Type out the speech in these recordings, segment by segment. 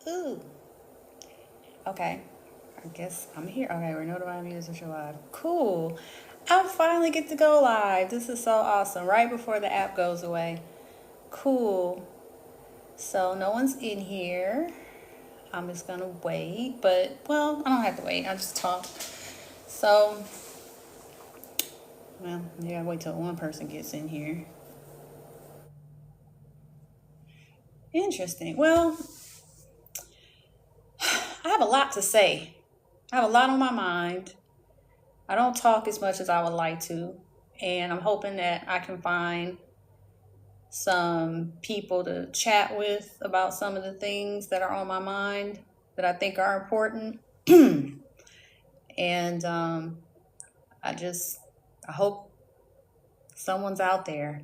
Ooh. Okay. I guess I'm here. Okay, we're notified users are live. Cool. I finally get to go live. This is so awesome. Right before the app goes away. Cool. So no one's in here. I'm just gonna wait, but well, I don't have to wait. I'll just talk. So, well, you gotta wait till one person gets in here. Interesting. Well, I have a lot to say. I have a lot on my mind. I don't talk as much as I would like to, and I'm hoping that I can find some people to chat with about some of the things that are on my mind that I think are important. And I just, I hope someone's out there.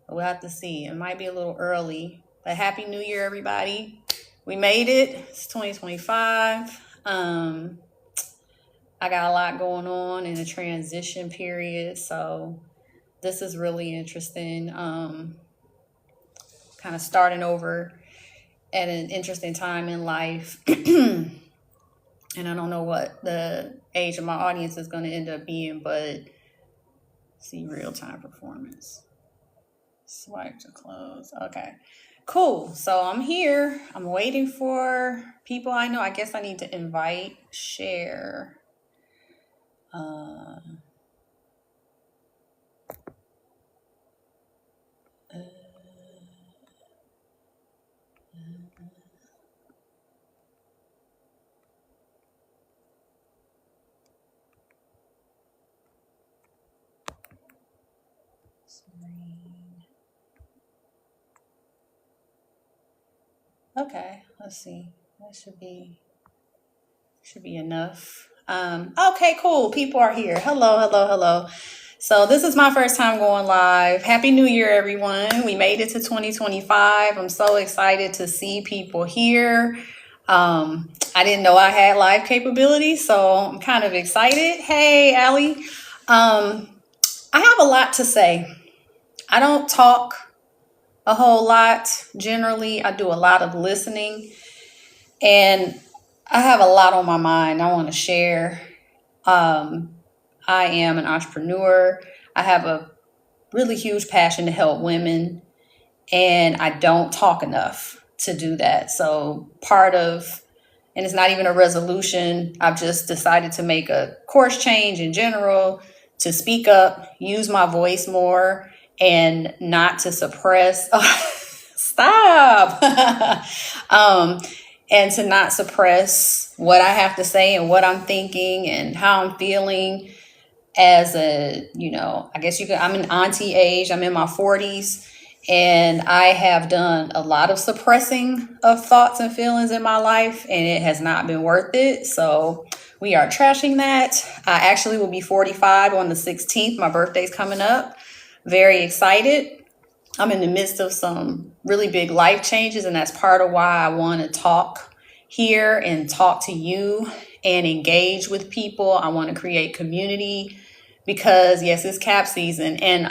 We'll have to see. It might be a little early, but Happy New Year, everybody. We made it. It's 2025. I got a lot going on in a transition period, so this is really interesting. Kind of starting over at an interesting time in life. And I don't know what the age of my audience is going to end up being, but see real time performance. Swipe to close. Okay. Cool. So I'm here. I'm waiting for people I know. I guess I need to invite, share. Uh, Okay, let's see. That should be enough. Okay, cool. People are here. Hello, hello, hello. So this is my first time going live. Happy New Year, everyone. We made it to 2025. I'm so excited to see people here. I didn't know I had live capabilities, so I'm kind of excited. Hey, Allie. I have a lot to say. I don't talk a whole lot. Generally, I do a lot of listening, and I have a lot on my mind I want to share. Um, I am an entrepreneur. I have a really huge passion to help women, and I don't talk enough to do that. So, and it's not even a resolution, I've just decided to make a course change in general to speak up, use my voice more, and not to suppress. Stop. um, and to not suppress what I have to say and what I'm thinking and how I'm feeling as I guess I'm an auntie age. I'm in my 40s, and I have done a lot of suppressing of thoughts and feelings in my life, and it has not been worth it. So we are trashing that. I actually will be 45 on the 16th. My birthday's coming up. Very excited. I'm in the midst of some really big life changes, and that's part of why I want to talk here and talk to you and engage with people. I want to create community because, yes, it's cap season, and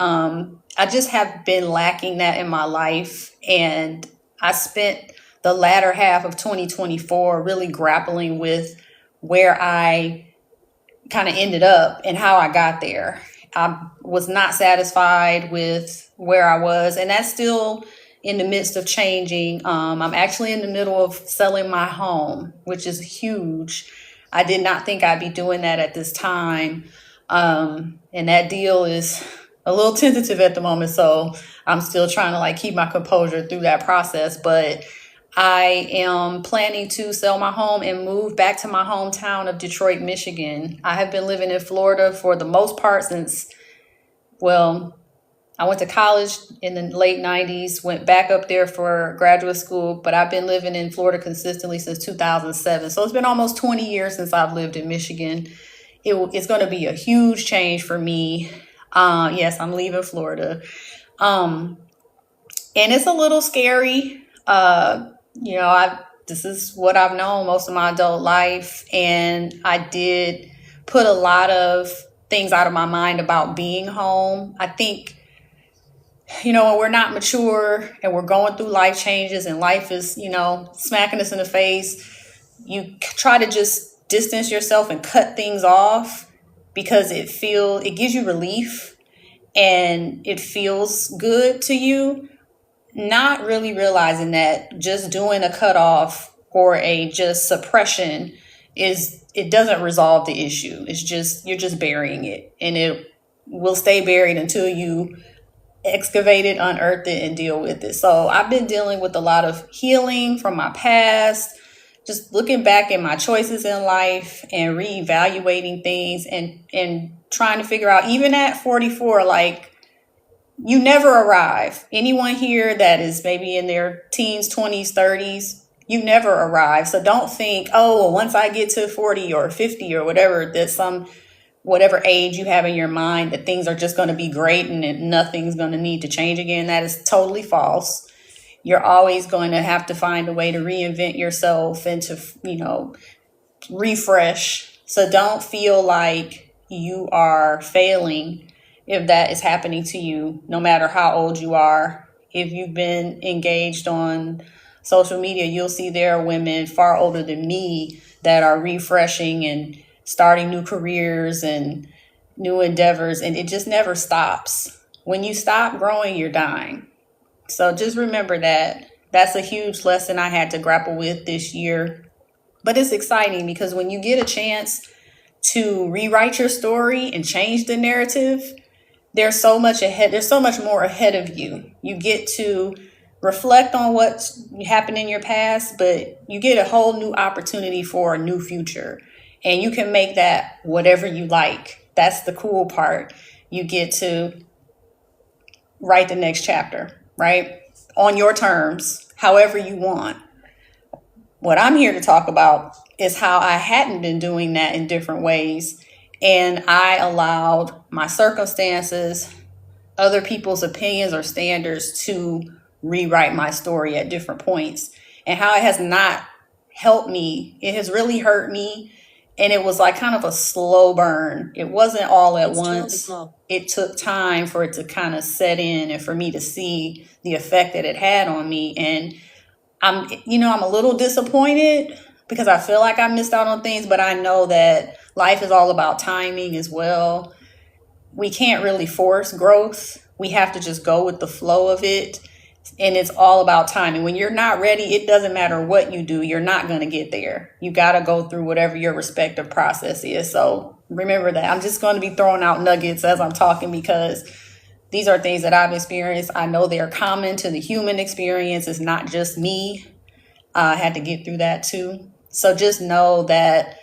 I just have been lacking that in my life. And I spent the latter half of 2024 really grappling with where I kind of ended up and how I got there. I was not satisfied with where I was, and that's still in the midst of changing. I'm actually in the middle of selling my home, which is huge. I did not think I'd be doing that at this time. And that deal is a little tentative at the moment, so I'm still trying to keep my composure through that process. But I am planning to sell my home and move back to my hometown of Detroit, Michigan. I have been living in Florida for the most part since, well, I went to college in the late 90s, went back up there for graduate school, but I've been living in Florida consistently since 2007. So it's been almost 20 years since I've lived in Michigan. It's going to be a huge change for me. Yes, I'm leaving Florida. And it's a little scary. This is what I've known most of my adult life. And I did put a lot of things out of my mind about being home. I think when we're not mature and we're going through life changes and life is, smacking us in the face, you try to just distance yourself and cut things off because it gives you relief and it feels good to you, not really realizing that just doing a cutoff or a just suppression it doesn't resolve the issue. It's just, you're just burying it, and it will stay buried until you excavate it, unearth it, and deal with it. So I've been dealing with a lot of healing from my past, just looking back at my choices in life and reevaluating things and trying to figure out, even at 44, like, you never arrive. Anyone here that is maybe in their teens, 20s, 30s, you never arrive. So don't think, oh, well, once I get to 40 or 50 or whatever, whatever age you have in your mind, that things are just going to be great and that nothing's going to need to change again. That is totally false. You're always going to have to find a way to reinvent yourself and to, refresh. So don't feel like you are failing if that is happening to you, no matter how old you are. If you've been engaged on social media, you'll see there are women far older than me that are refreshing and starting new careers and new endeavors, and it just never stops. When you stop growing, you're dying. So just remember that. That's a huge lesson I had to grapple with this year. But it's exciting because when you get a chance to rewrite your story and change the narrative, there's so much more ahead of you. You get to reflect on what happened in your past, but you get a whole new opportunity for a new future. And you can make that whatever you like. That's the cool part. You get to write the next chapter, right? On your terms, however you want. What I'm here to talk about is how I hadn't been doing that in different ways. And I allowed my circumstances, other people's opinions or standards to rewrite my story at different points. And how it has not helped me. It has really hurt me. And it was like kind of a slow burn. It wasn't all at once. It took time for it to kind of set in and for me to see the effect that it had on me. And I'm a little disappointed because I feel like I missed out on things, but I know that life is all about timing as well. We can't really force growth. We have to just go with the flow of it. And it's all about timing. When you're not ready, it doesn't matter what you do. You're not going to get there. You got to go through whatever your respective process is. So remember that. I'm just going to be throwing out nuggets as I'm talking because these are things that I've experienced. I know they're common to the human experience. It's not just me. I had to get through that too. So just know that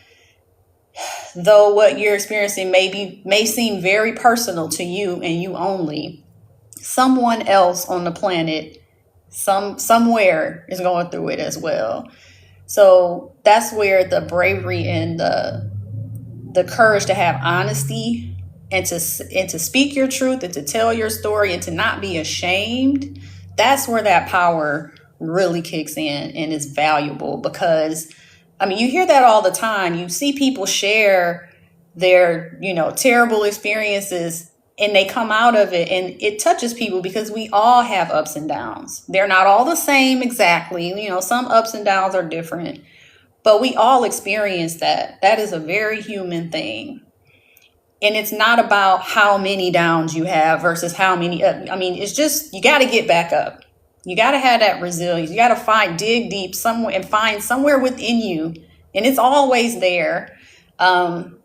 though what you're experiencing may seem very personal to you and you only, someone else on the planet, somewhere is going through it as well. So that's where the bravery and the courage to have honesty and to speak your truth and to tell your story and to not be ashamed, that's where that power really kicks in and is valuable. Because you hear that all the time. You see people share their terrible experiences and they come out of it and it touches people because we all have ups and downs. They're not all the same exactly. Some ups and downs are different, but we all experience that. That is a very human thing. And it's not about how many downs you have versus how many up. It's just, you got to get back up. You got to have that resilience. You got to dig deep somewhere and find somewhere within you. And it's always there.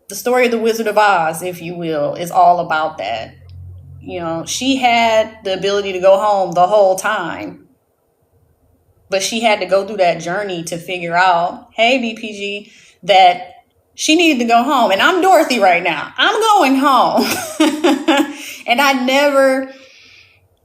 The story of the Wizard of Oz, if you will, is all about that. She had the ability to go home the whole time, but she had to go through that journey to figure out, hey, BPG, that she needed to go home. And I'm Dorothy right now. I'm going home. And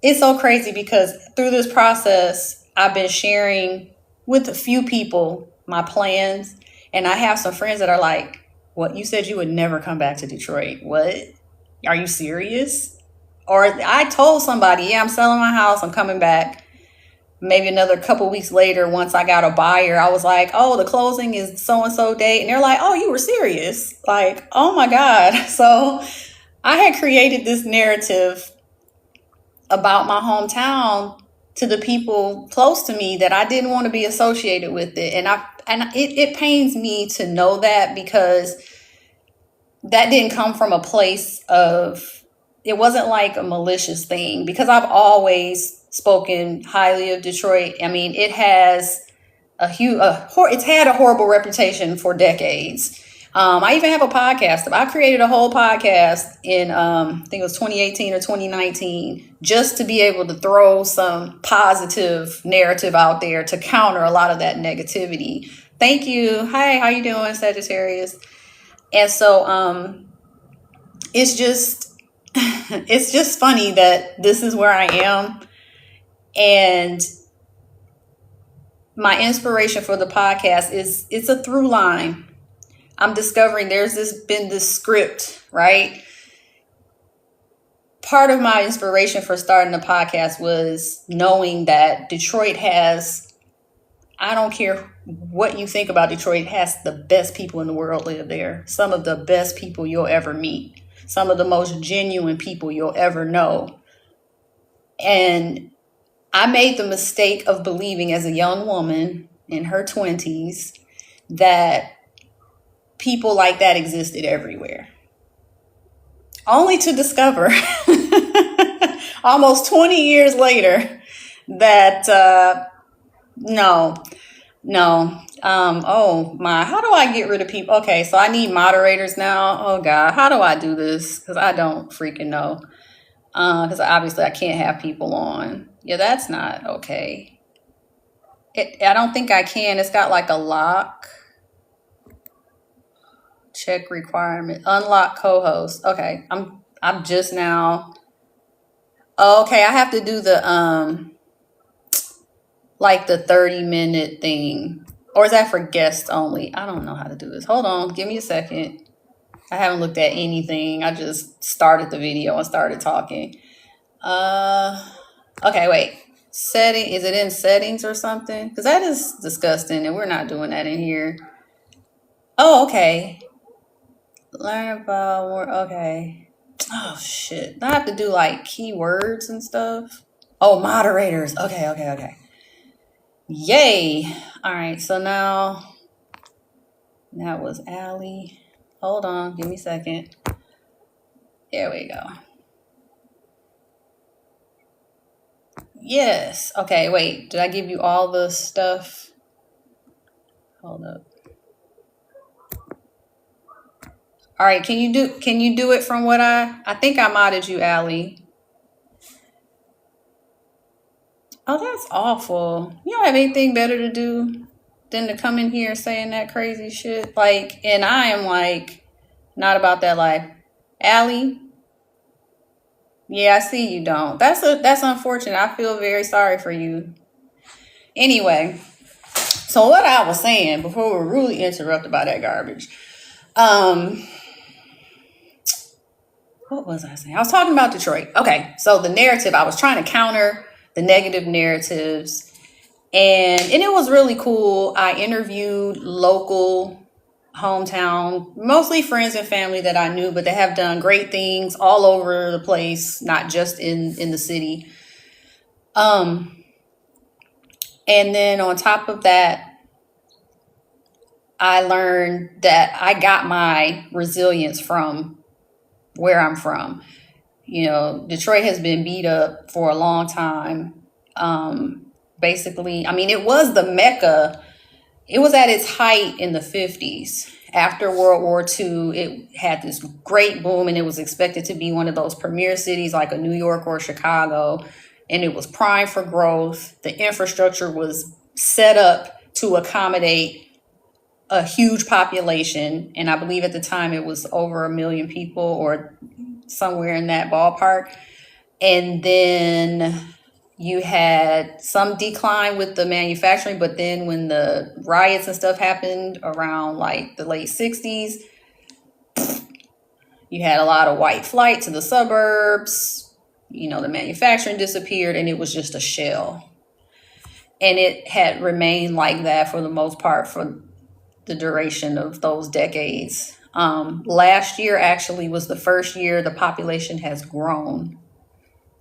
it's so crazy because through this process, I've been sharing with a few people my plans. And I have some friends that are like, what? You said you would never come back to Detroit. What? Are you serious? Or I told somebody, yeah, I'm selling my house. I'm coming back. Maybe another couple weeks later, once I got a buyer, I was like, oh, the closing is so-and-so date. And they're like, oh, you were serious? Like, oh my God. So I had created this narrative about my hometown to the people close to me that I didn't want to be associated with it. And it pains me to know that, because that didn't come from a place of, it wasn't like a malicious thing, because I've always spoken highly of Detroit. I mean, it has it's had a horrible reputation for decades. I even have a podcast. I created a whole podcast in, I think it was 2018 or 2019, just to be able to throw some positive narrative out there to counter a lot of that negativity. Thank you. Hi, how you doing, Sagittarius? And so it's just it's just funny that this is where I am. And my inspiration for the podcast is, it's a through line. I'm discovering been this script, right? Part of my inspiration for starting the podcast was knowing that Detroit has, I don't care what you think about Detroit, has the best people in the world live there. Some of the best people you'll ever meet. Some of the most genuine people you'll ever know. And I made the mistake of believing as a young woman in her 20s that people like that existed everywhere. Only to discover almost 20 years later that no. Oh my, how do I get rid of people? Okay, so I need moderators now. Oh God, how do I do this? Because I don't freaking know. Because obviously I can't have people on. Yeah, that's not okay. I don't think I can. It's got like a lock. Check requirement. Unlock co-host. Okay, I'm just now. Oh, okay, I have to do the like the 30-minute thing. Or is that for guests only? I don't know how to do this. Hold on, give me a second. I haven't looked at anything. I just started the video and started talking. Okay, wait. Setting, is it in settings or something? Because that is disgusting and we're not doing that in here. Oh, okay. Learn about more. Okay. Oh, shit. I have to do like keywords and stuff. Oh, moderators. Okay. Yay. All right. So now that was Allie. Hold on. Give me a second. There we go. Yes. Okay. Wait. Did I give you all the stuff? Hold up. All right. Can you do it from what I think I modded you, Allie. Oh, that's awful. You don't have anything better to do than to come in here saying that crazy shit. Like, and I am like, not about that life. Allie? Yeah, I see you don't. That's unfortunate. I feel very sorry for you. Anyway, so what I was saying before we were really interrupted by that garbage. What was I saying? I was talking about Detroit. Okay, so the narrative, I was trying to counter the negative narratives, and it was really cool. I interviewed local hometown, mostly friends and family that I knew, but they have done great things all over the place, not just in the city. And then on top of that, I learned that I got my resilience from where I'm from. You know, Detroit has been beat up for a long time. Basically, I mean, it was the Mecca. It was at its height in the 50s. After World War II, it had this great boom, and it was expected to be one of those premier cities like a New York or Chicago. And it was primed for growth. The infrastructure was set up to accommodate a huge population. And I believe at the time it was over 1 million people or somewhere in that ballpark. And then you had some decline with the manufacturing, but then when the riots and stuff happened around like the late 60s, you had a lot of white flight to the suburbs. You know, the manufacturing disappeared and it was just a shell. And it had remained like that for the most part for the duration of those decades. Last year actually was the first year the population has grown.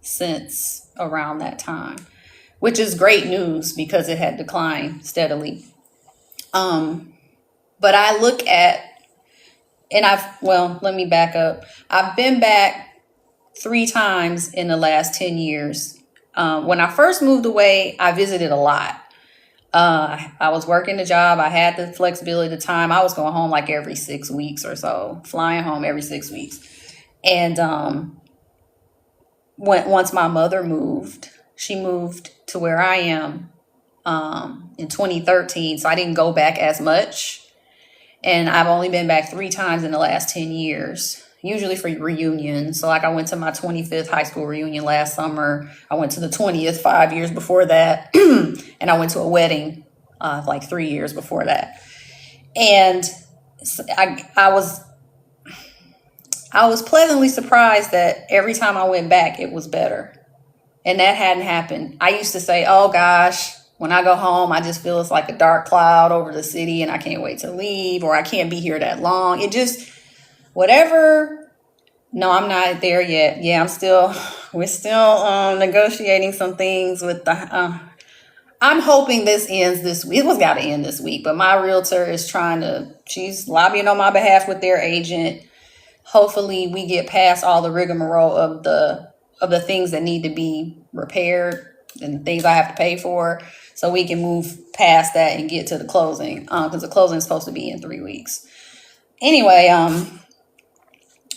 since around that time, which is great news because it had declined steadily. Um, but I look at, and let me back up. I've been back 3 times in the last 10 years. When I first moved away, I visited a lot. I was working a job. I had the flexibility of the time. I was going home like every 6 weeks or so, flying home every 6 weeks. And once my mother moved, she moved to where I am in 2013. So I didn't go back as much. And I've only been back 3 times in the last 10 years, usually for reunions. So like I went to my 25th high school reunion last summer. I went to the 20th 5 years before that. And I went to a wedding like 3 years before that. And I was pleasantly surprised that every time I went back, it was better. And that hadn't happened. I used to say, oh gosh, when I go home, I just feel it's like a dark cloud over the city and I can't wait to leave, or I can't be here that long. It just, whatever. No, I'm not there yet. Yeah, we're still negotiating some things with I'm hoping this ends this week. It was got to end this week, but my realtor is she's lobbying on my behalf with their agent. Hopefully we get past all the rigmarole of the things that need to be repaired and things I have to pay for, so we can move past that and get to the closing, because the closing is supposed to be in 3 weeks. Anyway,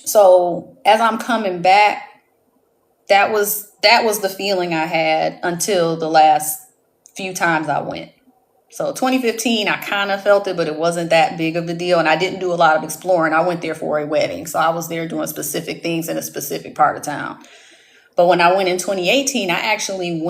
so as I'm coming back, that was the feeling I had until the last few times I went. So 2015, I kind of felt it, but it wasn't that big of a deal. And I didn't do a lot of exploring. I went there for a wedding. So I was there doing specific things in a specific part of town. But when I went in 2018, I actually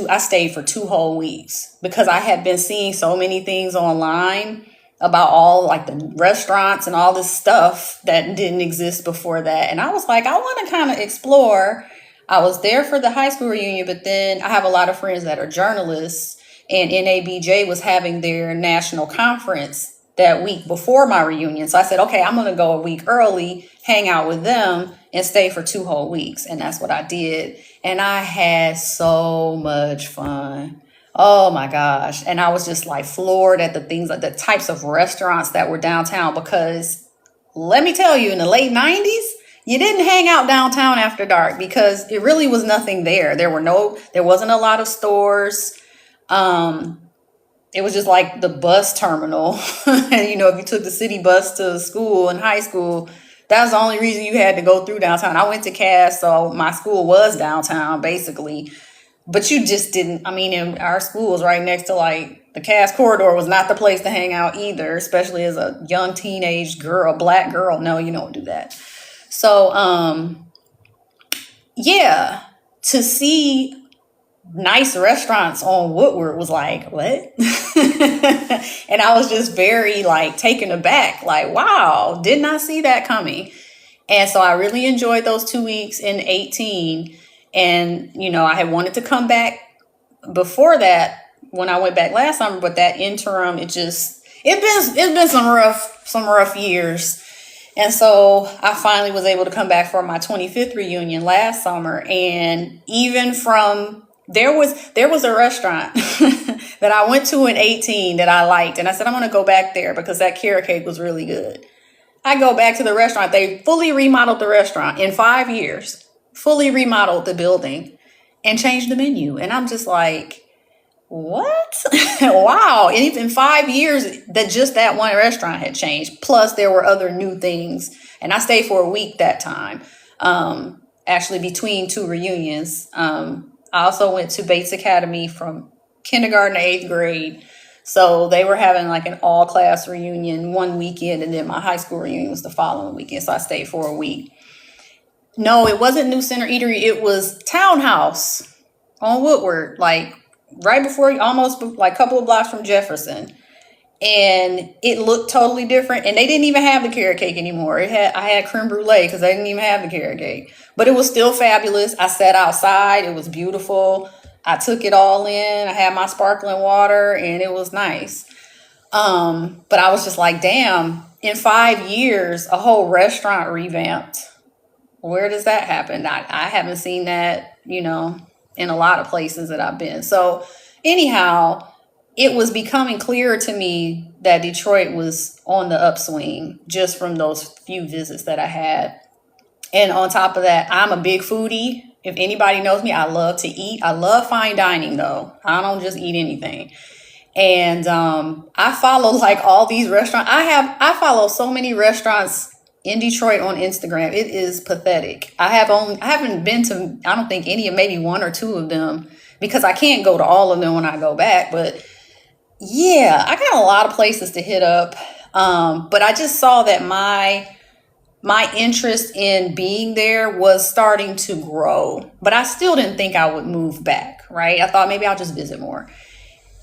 I stayed for 2 whole weeks because I had been seeing so many things online about all like the restaurants and all this stuff that didn't exist before that. And I was like, I want to kind of explore. I was there for the high school reunion, but then I have a lot of friends that are journalists, and NABJ was having their national conference that week before my reunion. So I said, okay, I'm going to go a week early, hang out with them, and stay for 2 whole weeks. And that's what I did. And I had so much fun. Oh my gosh. And I was just like floored at the types of restaurants that were downtown, because let me tell you, in the late 90s, you didn't hang out downtown after dark because it really was nothing there. There wasn't a lot of stores. It was just like the bus terminal. And, if you took the city bus to school in high school, that was the only reason you had to go through downtown. I went to Cass, so my school was downtown basically, but you just didn't. And our school was right next to like the Cass corridor was not the place to hang out either, especially as a young teenage girl, black girl. No, you don't do that. So, yeah, to see nice restaurants on Woodward was like, what? And I was just very like taken aback, like, wow, did not see that coming. And so I really enjoyed those 2 weeks in 18. And, I had wanted to come back before that when I went back last summer, but that interim, it's been some rough years. And so I finally was able to come back for my 25th reunion last summer. And even there was a restaurant that I went to in 18 that I liked. And I said, I'm going to go back there because that carrot cake was really good. I go back to the restaurant. They fully remodeled the restaurant in 5 years, fully remodeled the building and changed the menu. And I'm just like, what? Wow. And even 5 years that one restaurant had changed. Plus there were other new things. And I stayed for a week that time. Actually between 2 reunions. I also went to Bates Academy from kindergarten to 8th grade. So they were having like an all class reunion one weekend. And then my high school reunion was the following weekend. So I stayed for a week. No, it wasn't New Center Eatery. It was Townhouse on Woodward, like right before, almost like a couple of blocks from Jefferson. And it looked totally different. And they didn't even have the carrot cake anymore. I had creme brulee because they didn't even have the carrot cake. But it was still fabulous. I sat outside. It was beautiful. I took it all in. I had my sparkling water and it was nice. But I was just like, damn, in 5 years, a whole restaurant revamped. where does that happen? I haven't seen that, in a lot of places that I've been. So anyhow, it was becoming clearer to me that Detroit was on the upswing just from those few visits that I had. And on top of that, I'm a big foodie. If anybody knows me, I love to eat. I love fine dining, though. I don't just eat anything. And I follow like all these restaurants. I follow so many restaurants in Detroit on Instagram. It is pathetic. I haven't been to, I don't think any of, maybe one or two of them, because I can't go to all of them when I go back. But yeah, I got a lot of places to hit up. But I just saw that my interest in being there was starting to grow, but I still didn't think I would move back, right? I thought maybe I'll just visit more.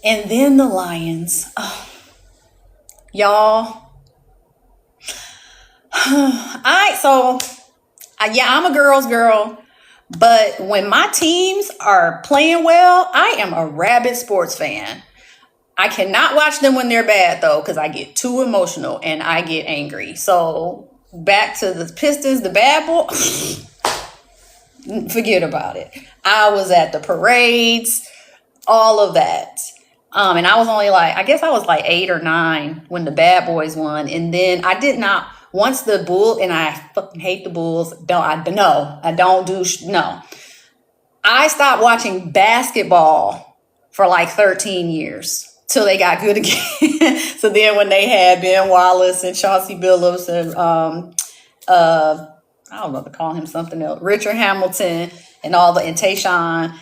And then the Lions, y'all, I'm a girl's girl, but when my teams are playing well, I am a rabid sports fan. I cannot watch them when they're bad, though, because I get too emotional and I get angry. So back to the Pistons, the bad boy, forget about it. I was at the parades, all of that. And I was only like, I guess I was like 8 or 9 when the bad boys won. And then I did not, once the Bulls, and I fucking hate the Bulls. I stopped watching basketball for like 13 years. Till they got good again. So then when they had Ben Wallace and Chauncey Billups and I don't know to call him something else, Richard Hamilton and Tayshaun,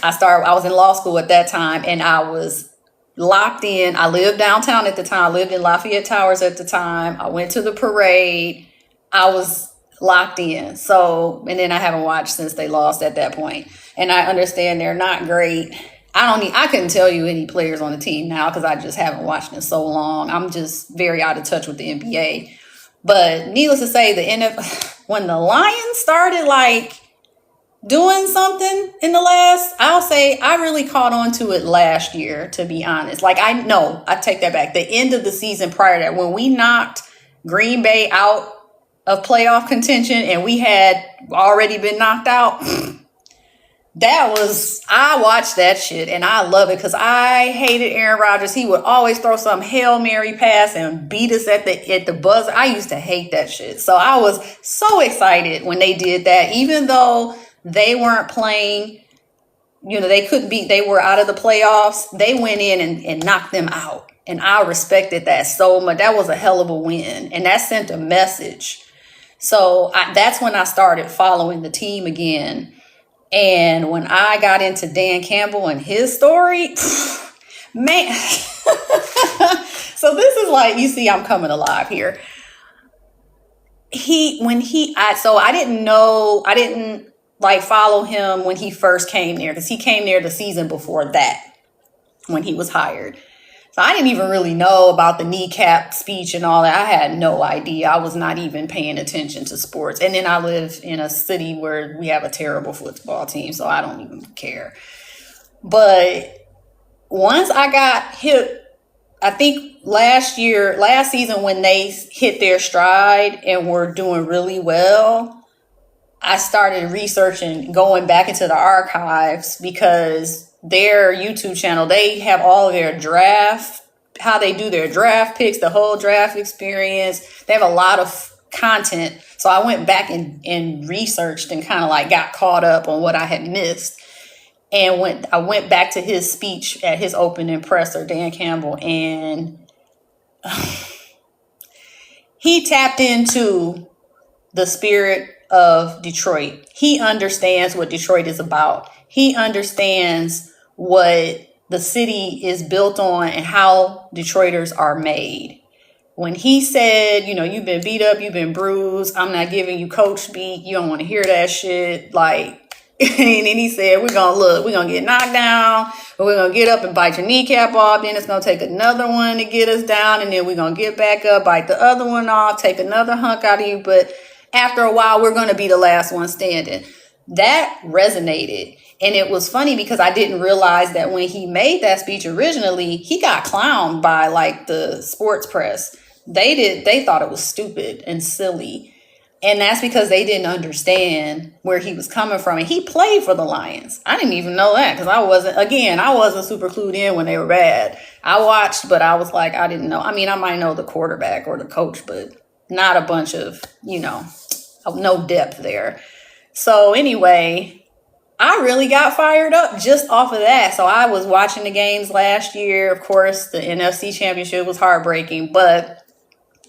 I was in law school at that time and I was locked in. I lived downtown at the time. I lived in Lafayette Towers at the time. I went to the parade. I was locked in. So, and then I haven't watched since they lost at that point. And I understand they're not great. I couldn't tell you any players on the team now because I just haven't watched it so long. I'm just very out of touch with the NBA. But needless to say, when the Lions started like doing something in I'll say I really caught on to it last year, to be honest. Like I take that back. The end of the season prior to that, when we knocked Green Bay out of playoff contention and we had already been knocked out. I watched that shit and I love it because I hated Aaron Rodgers. He would always throw some Hail Mary pass and beat us at the buzzer. I used to hate that shit. So I was so excited when they did that, even though they weren't playing, they were out of the playoffs. They went in and knocked them out. And I respected that so much. That was a hell of a win. And that sent a message. So that's when I started following the team again. And when I got into Dan Campbell and his story, man. So this is like, you see, I'm coming alive here. I didn't like follow him when he first came there because he came there the season before that when he was hired. So I didn't even really know about the kneecap speech and all that. I had no idea. I was not even paying attention to sports. And then I live in a city where we have a terrible football team, so I don't even care. But once I got hit, I think last season when they hit their stride and were doing really well, I started researching, going back into the archives because their YouTube channel, they have all their draft, how they do their draft picks, the whole draft experience. They have a lot of content. So I went back and researched and kind of like got caught up on what I had missed. And I went back to his speech at his opening presser, Dan Campbell, and he tapped into the spirit of Detroit. He understands what Detroit is about. He understands what the city is built on and how Detroiters are made. When he said, you've been beat up, you've been bruised, I'm not giving you coach speak, you don't want to hear that shit. Like, and then he said, we're going to get knocked down, but we're going to get up and bite your kneecap off. Then it's going to take another one to get us down. And then we're going to get back up, bite the other one off, take another hunk out of you. But after a while, we're going to be the last one standing. That resonated. And it was funny because I didn't realize that when he made that speech originally, he got clowned by like the sports press. They thought it was stupid and silly. And that's because they didn't understand where he was coming from. And he played for the Lions. I didn't even know that because I wasn't super clued in when they were bad. I watched, but I was like, I didn't know. I mean, I might know the quarterback or the coach, but not a bunch of, no depth there. So anyway, I really got fired up just off of that. So I was watching the games last year. Of course, the NFC Championship was heartbreaking, but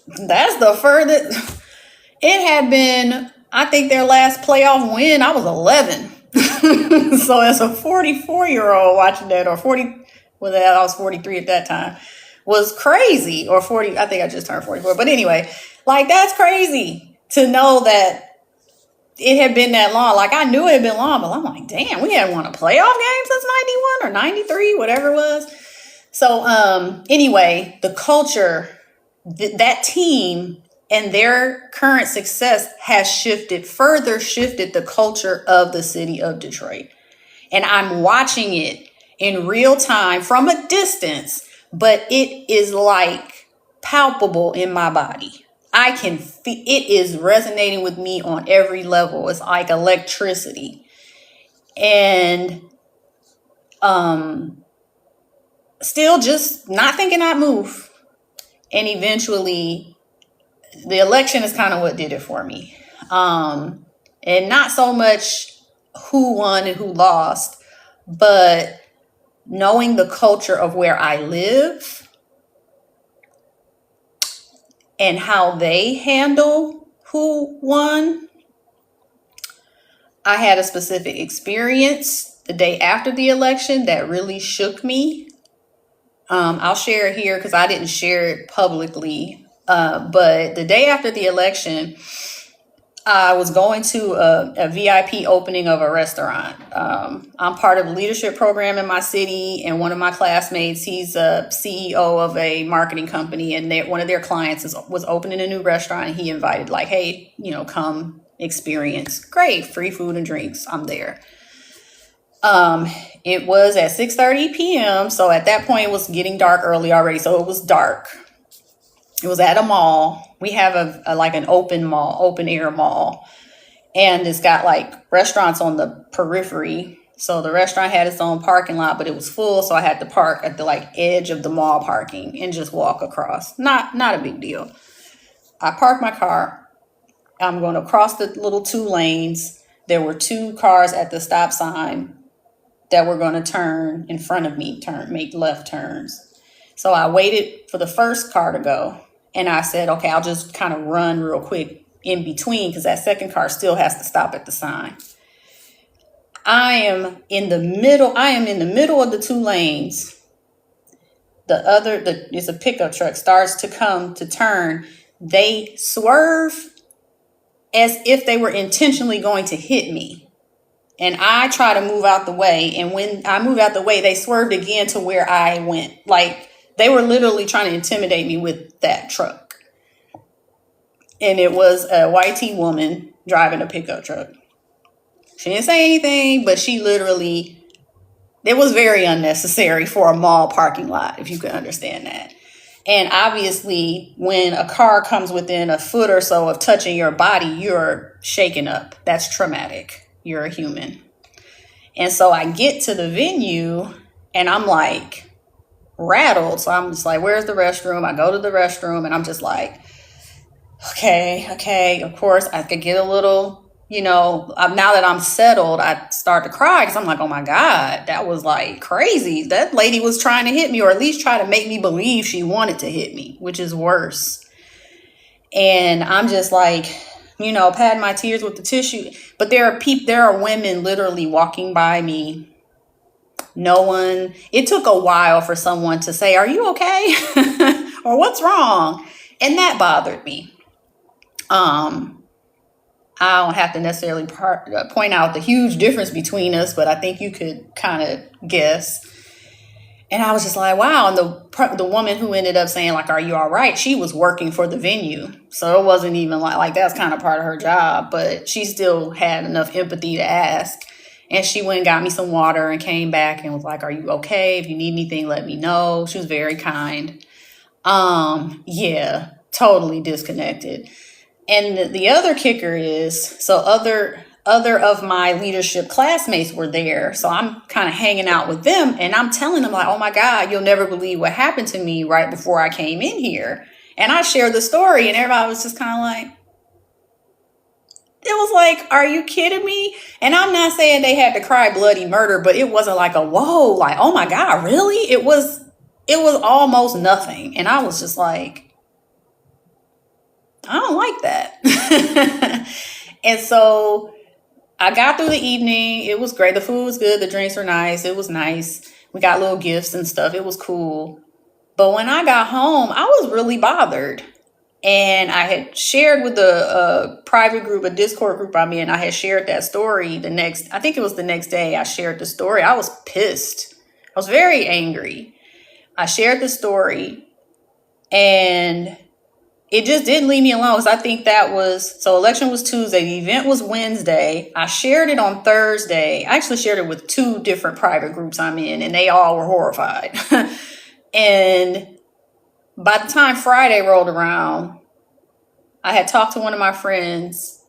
that's the furthest. It had been, I think their last playoff win, I was 11. So as a 44-year-old watching that, or 40, well, I was 43 at that time, was crazy. Or 40, I think I just turned 44. But anyway, like, that's crazy to know that it had been that long. Like, I knew it had been long, but I'm like, damn, we hadn't won a playoff game since 91 or 93, whatever it was. So anyway, the culture, that team and their current success has further shifted the culture of the city of Detroit. And I'm watching it in real time from a distance, but it is like palpable in my body. I can feel it is resonating with me on every level. It's like electricity. And still just not thinking I'd move. And eventually the election is kind of what did it for me. And not so much who won and who lost, but knowing the culture of where I live and how they handle who won. I had a specific experience the day after the election that really shook me. I'll share it here because I didn't share it publicly. But the day after the election, I was going to a VIP opening of a restaurant. I'm part of the leadership program in my city, and one of my classmates, he's a CEO of a marketing company, and one of their clients was opening a new restaurant, and he invited, like, hey, come experience. Great, free food and drinks. I'm there. It was at 6:30 p.m. So at that point, it was getting dark early already. So it was dark. It was at a mall. We have an open air mall, and it's got like restaurants on the periphery. So the restaurant had its own parking lot, but it was full. So I had to park at the edge of the mall parking and just walk across. Not a big deal. I parked my car. I'm going to cross the little 2 lanes. There were 2 cars at the stop sign that were going to turn in front of me, make left turns. So I waited for the first car to go. And I said, okay, I'll just kind of run real quick in between because that second car still has to stop at the sign. I am in the middle of the 2 lanes. It's a pickup truck starts to come to turn. They swerve as if they were intentionally going to hit me. And I try to move out the way. And when I move out the way, they swerved again to where I went. Like, they were literally trying to intimidate me with that truck. And it was a white tea woman driving a pickup truck. She didn't say anything, but it was very unnecessary for a mall parking lot, if you could understand that. And obviously, when a car comes within a foot or so of touching your body, you're shaken up. That's traumatic. You're a human. And so I get to the venue and I'm like rattled. So I'm just like, where's the restroom? I go to the restroom and I'm just like, okay. Of course, I could get a little, now that I'm settled, I start to cry because I'm like, oh my God, that was like crazy. That lady was trying to hit me, or at least try to make me believe she wanted to hit me, which is worse. And I'm just like, patting my tears with the tissue. But there are women literally walking by me. It took a while for someone to say, are you okay? Or what's wrong? And that bothered me. I don't have to necessarily point out the huge difference between us, but I think you could kind of guess. And I was just like, wow. And the woman who ended up saying, like, are you all right? She was working for the venue. So it wasn't even like that's kind of part of her job, but she still had enough empathy to ask. And she went and got me some water and came back and was like, are you okay? If you need anything, let me know. She was very kind. Yeah, totally disconnected. And the other kicker is, so other of my leadership classmates were there. So I'm kind of hanging out with them and I'm telling them like, oh my God, you'll never believe what happened to me right before I came in here. And I shared the story and everybody was just kind of like, it was like, are you kidding me? And I'm not saying they had to cry bloody murder, but it wasn't like a whoa, like, oh my God, really? It was almost nothing. And I was just like, I don't like that. And so I got through the evening. It was great. The food was good. The drinks were nice. It was nice. We got little gifts and stuff. It was cool. But when I got home, I was really bothered. And I had shared with a private group, a Discord group I'm in. I had shared that story I think it was the next day I shared the story. I was pissed. I was very angry. I shared the story and it just didn't leave me alone. Because I think so election was Tuesday. The event was Wednesday. I shared it on Thursday. I actually shared it with 2 different private groups I'm in and they all were horrified. And by the time Friday rolled around, I had talked to one of my friends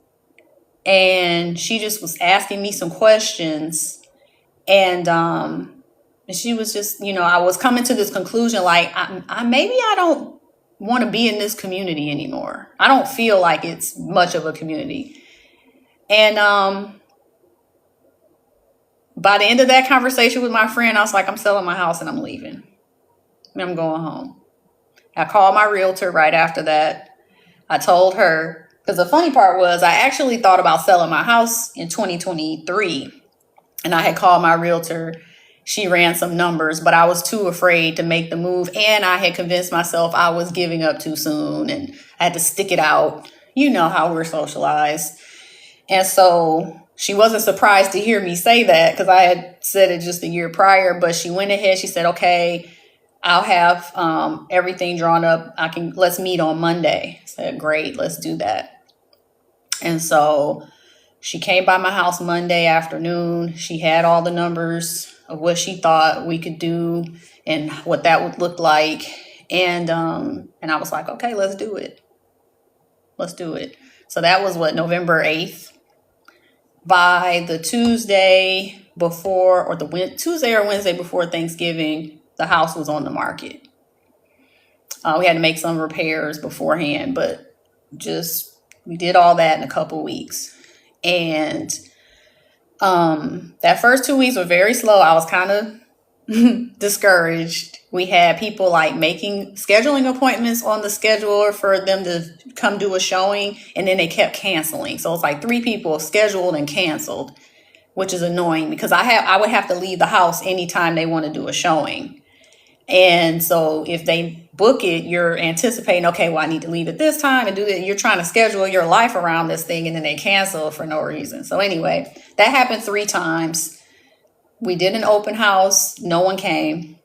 and she just was asking me some questions. And she was just, I was coming to this conclusion, like, maybe I don't want to be in this community anymore. I don't feel like it's much of a community. And by the end of that conversation with my friend, I was like, I'm selling my house and I'm leaving. And I'm going home. I called my realtor right after that. I told her, because the funny part was I actually thought about selling my house in 2023. And I had called my realtor. She ran some numbers, but I was too afraid to make the move. And I had convinced myself I was giving up too soon and I had to stick it out. You know how we're socialized. And so she wasn't surprised to hear me say that because I had said it just a year prior. But she went ahead. She said, okay, I'll have everything drawn up. Let's meet on Monday. I said, great, let's do that. And so she came by my house Monday afternoon. She had all the numbers of what she thought we could do and what that would look like. And I was like, okay, let's do it. Let's do it. So that was November 8th. By the Tuesday before, or the Tuesday or Wednesday before Thanksgiving, the house was on the market. We had to make some repairs beforehand, but we did all that in a couple weeks. And that first 2 weeks were very slow. I was kind of discouraged. We had people like scheduling appointments on the scheduler for them to come do a showing, and then they kept canceling. So it's like 3 people scheduled and canceled, which is annoying because I would have to leave the house anytime they want to do a showing. And so if they book it, you're anticipating, okay, well, I need to leave at this time and do that. You're trying to schedule your life around this thing and then they cancel for no reason. So anyway, that happened 3 times. We did an open house. No one came.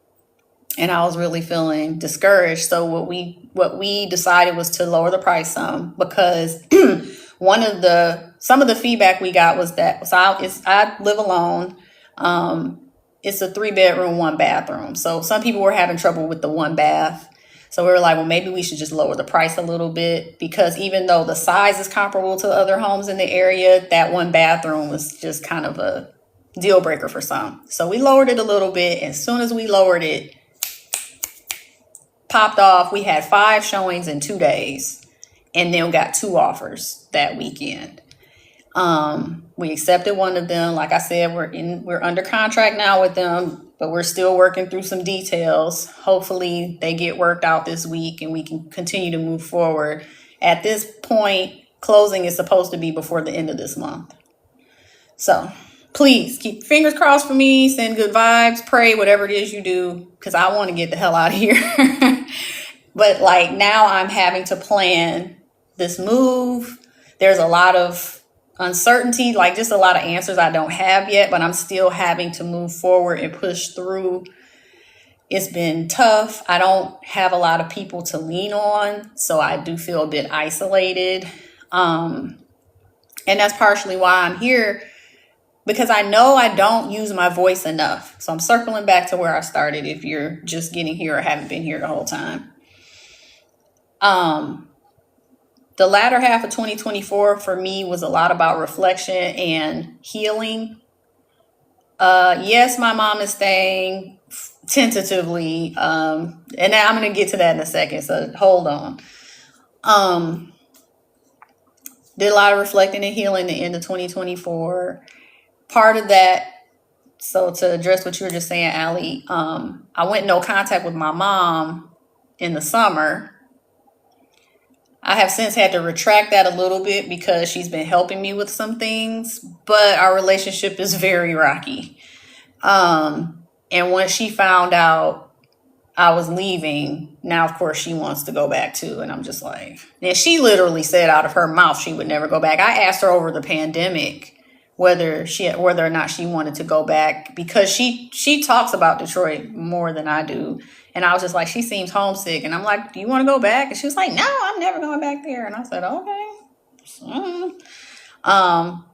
And I was really feeling discouraged. So what we decided was to lower the price some because some of the feedback we got was that I live alone. It's a 3-bedroom, 1-bathroom. So some people were having trouble with the 1 bath. So we were like, well, maybe we should just lower the price a little bit because even though the size is comparable to other homes in the area, that 1 bathroom was just kind of a deal breaker for some. So we lowered it a little bit. As soon as we lowered it, popped off. We had 5 showings in 2 days and then got 2 offers that weekend. We accepted one of them. Like I said, we're under contract now with them, but we're still working through some details. Hopefully they get worked out this week and we can continue to move forward. At this point, closing is supposed to be before the end of this month. So please keep fingers crossed for me, send good vibes, pray, whatever it is you do, because I want to get the hell out of here. But like now I'm having to plan this move. There's a lot of uncertainty, like just a lot of answers I don't have yet, but I'm still having to move forward and push through. It's been tough. I don't have a lot of people to lean on, so I do feel a bit isolated. And that's partially why I'm here, because I know I don't use my voice enough. So I'm circling back to where I started if you're just getting here or haven't been here the whole time. the latter half of 2024 for me was a lot about reflection and healing. Yes, my mom is staying tentatively, and I'm going to get to that in a second, so hold on. Did a lot of reflecting and healing at the end of 2024. Part of that, so to address what you were just saying, Allie, I went no contact with my mom in the summer. I have since had to retract that a little bit because she's been helping me with some things, but our relationship is very rocky. And when she found out I was leaving, now of course she wants to go back too. And I'm just like, and she literally said out of her mouth she would never go back. I asked her over the pandemic whether or not she wanted to go back, because she talks about Detroit more than I do. And I was just like, she seems homesick. And I'm like, do you want to go back? And she was like, no, I'm never going back there. And I said, okay.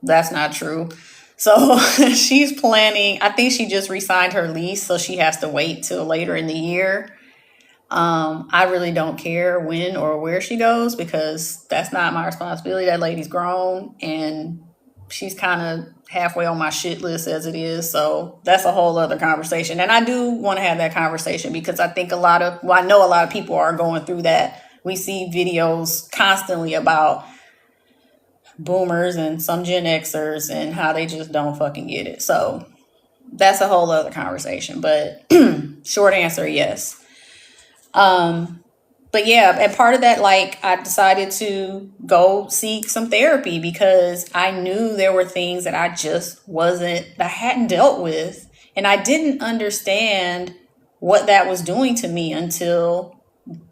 That's not true. So she's planning, I think she just re-signed her lease, so she has to wait till later in the year. I really don't care when or where she goes, because that's not my responsibility. That lady's grown and she's kind of halfway on my shit list as it is. So that's a whole other conversation. And I do want to have that conversation because I think I know a lot of people are going through that. We see videos constantly about boomers and some Gen Xers and how they just don't fucking get it. So that's a whole other conversation. But short answer, yes. But yeah, and part of that, like, I decided to go seek some therapy because I knew there were things that I hadn't dealt with. And I didn't understand what that was doing to me until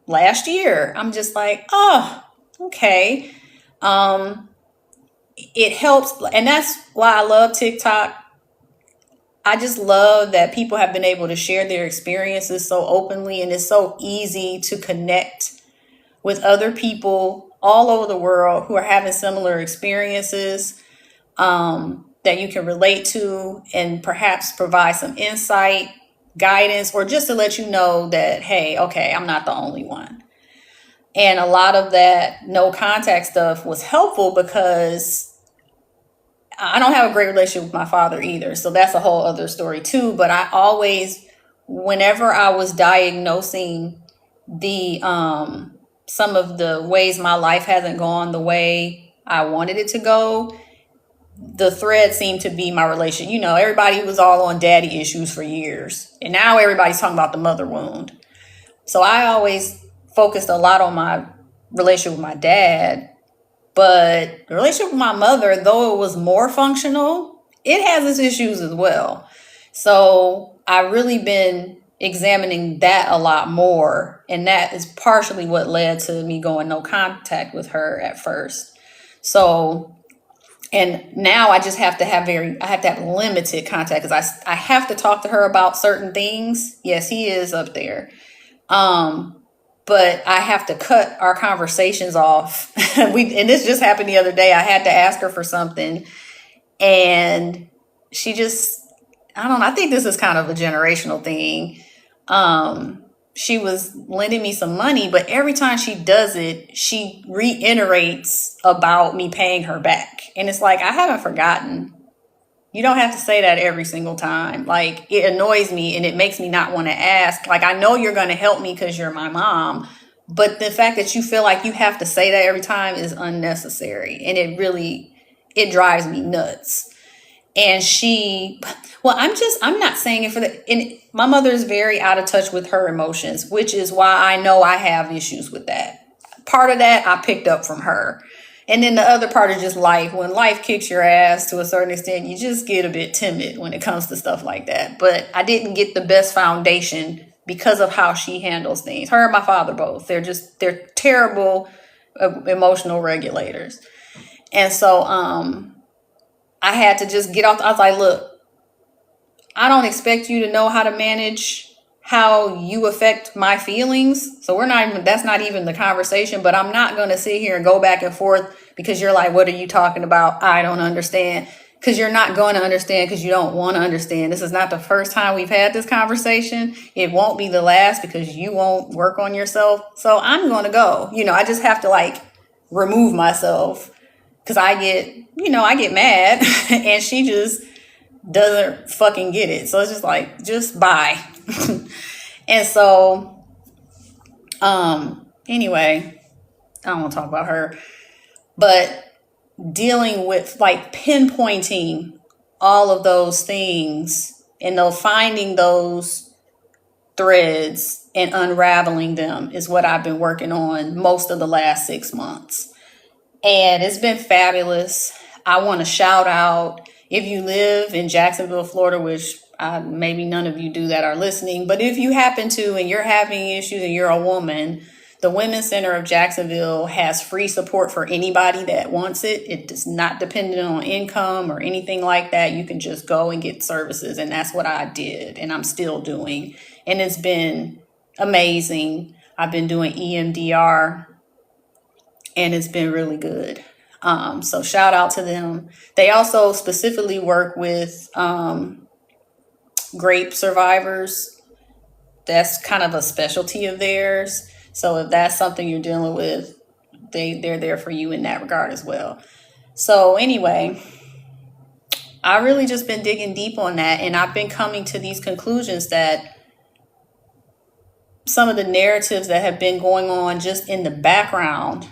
last year. I'm just like, oh, okay. It helps. And that's why I love TikTok. I just love that people have been able to share their experiences so openly, and it's so easy to connect with other people all over the world who are having similar experiences that you can relate to, and perhaps provide some insight, guidance, or just to let you know that, hey, okay, I'm not the only one. And a lot of that no contact stuff was helpful because I don't have a great relationship with my father either. So that's a whole other story too. But I always, whenever I was diagnosing some of the ways my life hasn't gone the way I wanted it to go, the thread seemed to be my relation. You know, everybody was all on daddy issues for years. And now everybody's talking about the mother wound. So I always focused a lot on my relationship with my dad. But the relationship with my mother, though it was more functional, it has its issues as well. So I've really been examining that a lot more. And that is partially what led to me going no contact with her at first. So, and now I just have to have limited contact because I have to talk to her about certain things. Yes, he is up there. But I have to cut our conversations off. And this just happened the other day. I had to ask her for something, and she just, I don't know. I think this is kind of a generational thing. She was lending me some money, but every time she does it, she reiterates about me paying her back. And it's like, I haven't forgotten. You don't have to say that every single time. Like, it annoys me and it makes me not want to ask. Like, I know you're going to help me because you're my mom, but the fact that you feel like you have to say that every time is unnecessary. And it drives me nuts. And I'm not saying it and my mother is very out of touch with her emotions, which is why I know I have issues with that. Part of that I picked up from her. And then the other part is just life. When life kicks your ass to a certain extent, you just get a bit timid when it comes to stuff like that. But I didn't get the best foundation because of how she handles things. Her and my father both. They're terrible emotional regulators. And so I had to just get off. I was like, look, I don't expect you to know how to manage how you affect my feelings. So that's not even the conversation, but I'm not going to sit here and go back and forth because you're like, what are you talking about? I don't understand. Because you're not going to understand because you don't want to understand. This is not the first time we've had this conversation. It won't be the last because you won't work on yourself. So I'm going to go. I just have to remove myself because I get mad and she just doesn't fucking get it. So it's just like, just bye. And so, anyway, I don't want to talk about her, but dealing with like pinpointing all of those things and finding those threads and unraveling them is what I've been working on most of the last 6 months. And it's been fabulous. I want to shout out, if you live in Jacksonville, Florida, which maybe none of you do that are listening, but if you happen to and you're having issues and you're a woman, the Women's Center of Jacksonville has free support for anybody that wants it. It is not dependent on income or anything like that. You can just go and get services. And that's what I did and I'm still doing. And it's been amazing. I've been doing EMDR and it's been really good. So shout out to them. They also specifically work with grape survivors. That's kind of a specialty of theirs. So if that's something you're dealing with, they're there for you in that regard as well. So anyway, I really just been digging deep on that. And I've been coming to these conclusions that some of the narratives that have been going on just in the background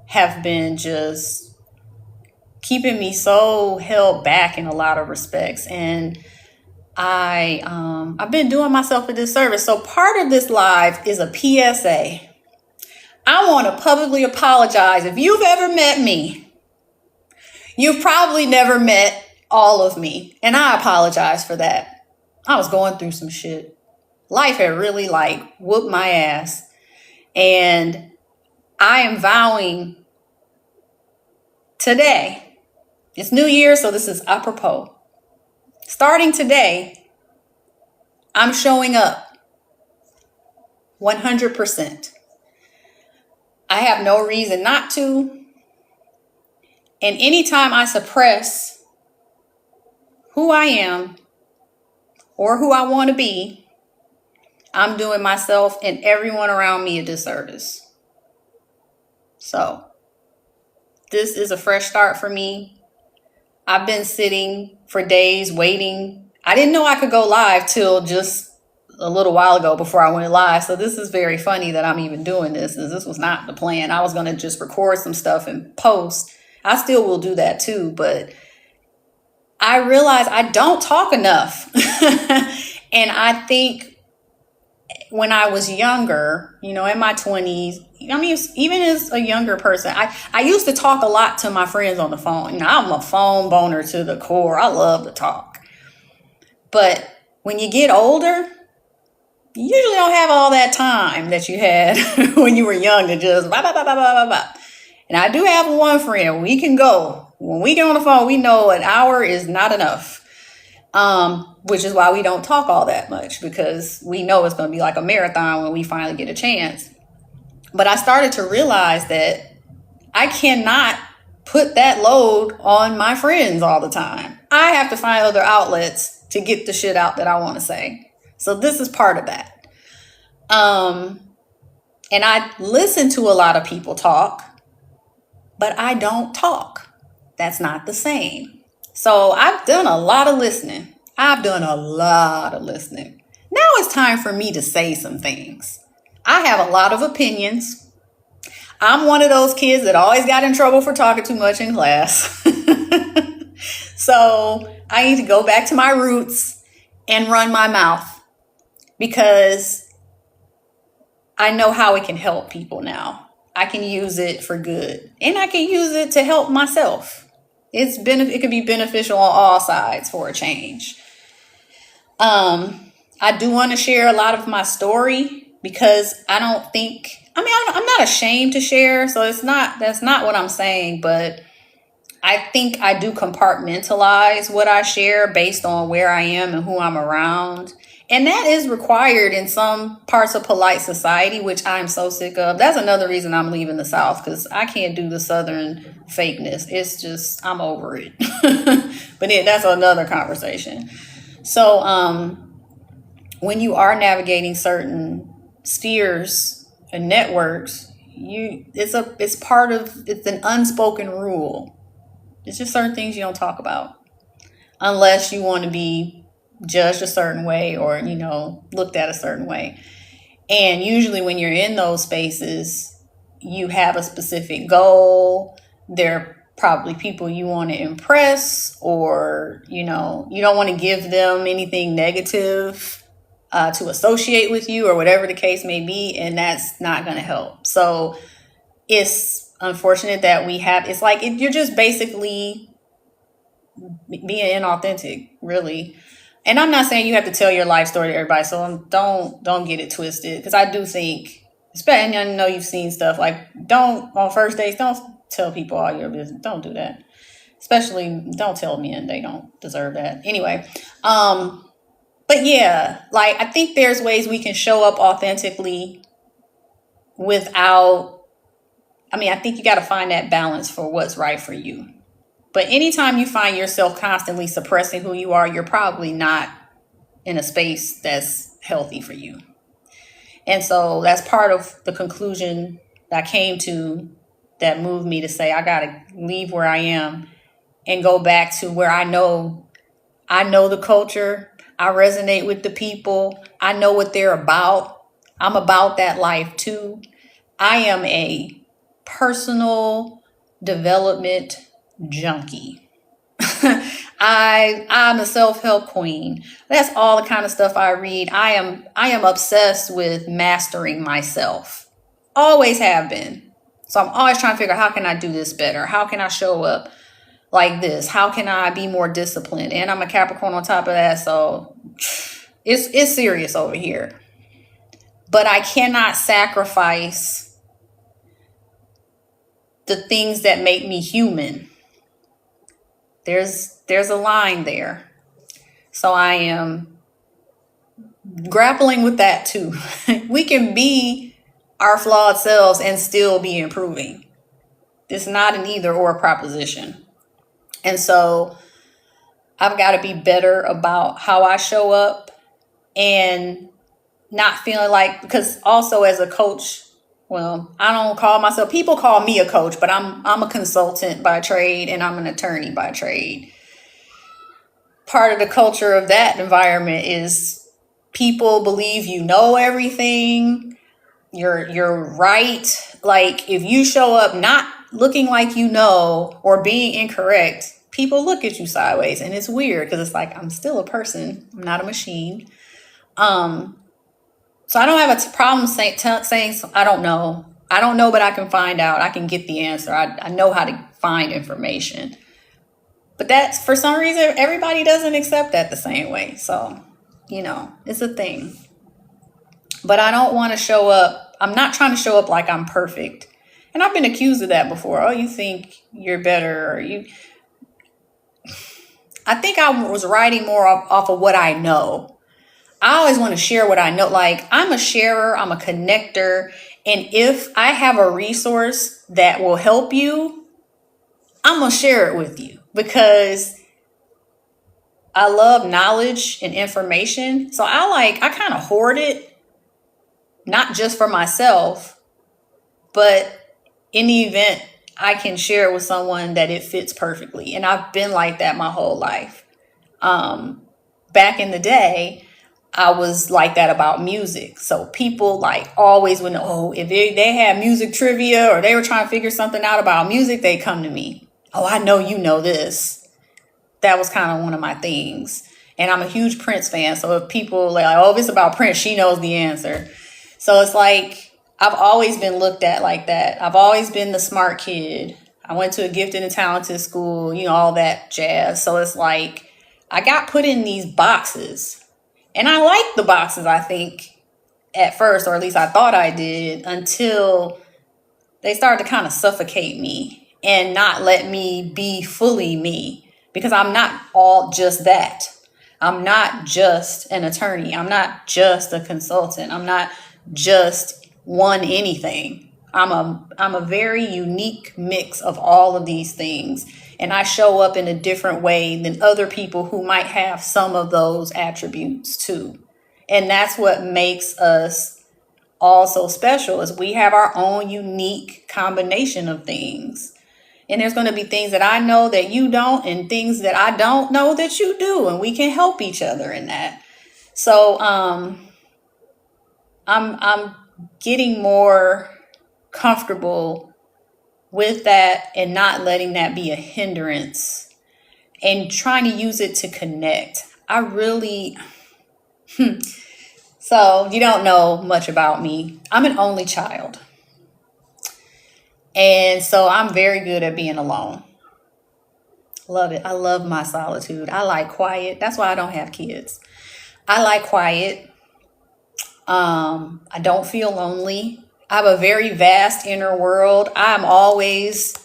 have been just keeping me so held back in a lot of respects. And I've been doing myself a disservice. So part of this live is a PSA. I want to publicly apologize. If you've ever met me, you've probably never met all of me. And I apologize for that. I was going through some shit. Life had really whooped my ass. And I am vowing today, it's New Year, so this is apropos. Starting today, I'm showing up 100%. I have no reason not to. And anytime I suppress who I am or who I want to be, I'm doing myself and everyone around me a disservice. So this is a fresh start for me. I've been sitting for days waiting. I didn't know I could go live till just a little while ago before I went live. So this is very funny that I'm even doing this. This was not the plan. I was going to just record some stuff and post. I still will do that too. But I realize I don't talk enough. And I think when I was younger, in my 20s, even as a younger person, I used to talk a lot to my friends on the phone. I'm a phone boner to the core. I love to talk. But when you get older, you usually don't have all that time that you had when you were young to just blah, blah, blah, blah, blah, blah. And I do have one friend. We can go. When we get on the phone, we know an hour is not enough. Which is why we don't talk all that much, because we know it's going to be like a marathon when we finally get a chance. But I started to realize that I cannot put that load on my friends all the time. I have to find other outlets to get the shit out that I want to say. So this is part of that. And I listen to a lot of people talk, but I don't talk. That's not the same. So I've done a lot of listening. Now it's time for me to say some things. I have a lot of opinions. I'm one of those kids that always got in trouble for talking too much in class. So I need to go back to my roots and run my mouth, because I know how it can help people now. I can use it for good, and I can use it to help myself. It can be beneficial on all sides for a change. I do want to share a lot of my story, because I'm not ashamed to share. So that's not what I'm saying, but I think I do compartmentalize what I share based on where I am and who I'm around. And that is required in some parts of polite society, which I'm so sick of. That's another reason I'm leaving the South, because I can't do the Southern fakeness. It's just, I'm over it. But that's another conversation. So when you are navigating certain spheres and networks, it's part of, it's an unspoken rule. It's just certain things you don't talk about unless you want to be judged a certain way or, looked at a certain way. And usually when you're in those spaces, you have a specific goal. They're probably people you want to impress, or, you don't want to give them anything negative to associate with you, or whatever the case may be. And that's not going to help. So it's unfortunate that it's like you're just basically being inauthentic, really. And I'm not saying you have to tell your life story to everybody, so don't get it twisted. Because I do think, especially, I know you've seen stuff like, on first dates, don't tell people all your business. Don't do that. Especially, don't tell men, they don't deserve that. Anyway, but yeah, like, I think there's ways we can show up authentically without, I think you got to find that balance for what's right for you. But anytime you find yourself constantly suppressing who you are, you're probably not in a space that's healthy for you. And so that's part of the conclusion that I came to that moved me to say, I got to leave where I am and go back to where I know the culture. I resonate with the people. I know what they're about. I'm about that life too. I am a personal development junkie. I'm a self-help queen. That's all the kind of stuff I read. I am obsessed with mastering myself. Always have been. So I'm always trying to figure out, how can I do this better? How can I show up like this? How can I be more disciplined? And I'm a Capricorn on top of that, so it's serious over here. But I cannot sacrifice the things that make me human. There's a line there. So I am grappling with that too. We can be our flawed selves and still be improving. It's not an either or proposition. And so I've got to be better about how I show up, and not feeling like, because also as a coach, well, I don't call myself, people call me a coach, but I'm a consultant by trade, and I'm an attorney by trade. Part of the culture of that environment is people believe you know everything. You're right. Like, if you show up not looking like you know or being incorrect, people look at you sideways, and it's weird because it's like, I'm still a person. I'm not a machine. So I don't have a problem saying I don't know. I don't know, but I can find out. I can get the answer. I know how to find information. But that's, for some reason, everybody doesn't accept that the same way. So, it's a thing. But I don't want to show up. I'm not trying to show up like I'm perfect. And I've been accused of that before. Oh, you think you're better, or you... I think I was writing more off of what I know. I always want to share what I know. Like, I'm a sharer, I'm a connector. And if I have a resource that will help you, I'm going to share it with you, because I love knowledge and information. So I kind of hoard it, not just for myself, but in the event I can share it with someone that it fits perfectly. And I've been like that my whole life. Back in the day, I was like that about music. So people always would know, oh, if they had music trivia, or they were trying to figure something out about music, they come to me. Oh, I know you know this. That was kind of one of my things. And I'm a huge Prince fan. So if people oh, if it's about Prince, she knows the answer. So it's like, I've always been looked at like that. I've always been the smart kid. I went to a gifted and talented school, all that jazz. So it's like, I got put in these boxes. And I liked the boxes, I think, at first, or at least I thought I did, until they started to kind of suffocate me and not let me be fully me, because I'm not all just that. I'm not just an attorney. I'm not just a consultant. I'm not just one anything. I'm a very unique mix of all of these things. And I show up in a different way than other people who might have some of those attributes too. And that's what makes us all so special is we have our own unique combination of things. And there's going to be things that I know that you don't, and things that I don't know that you do, and we can help each other in that. So I'm getting more comfortable with that and not letting that be a hindrance and trying to use it to connect. I really so you don't know much about me. I'm an only child. And so I'm very good at being alone. Love it. I love my solitude. I like quiet. That's why I don't have kids. I like quiet. I don't feel lonely. I have a very vast inner world. I'm always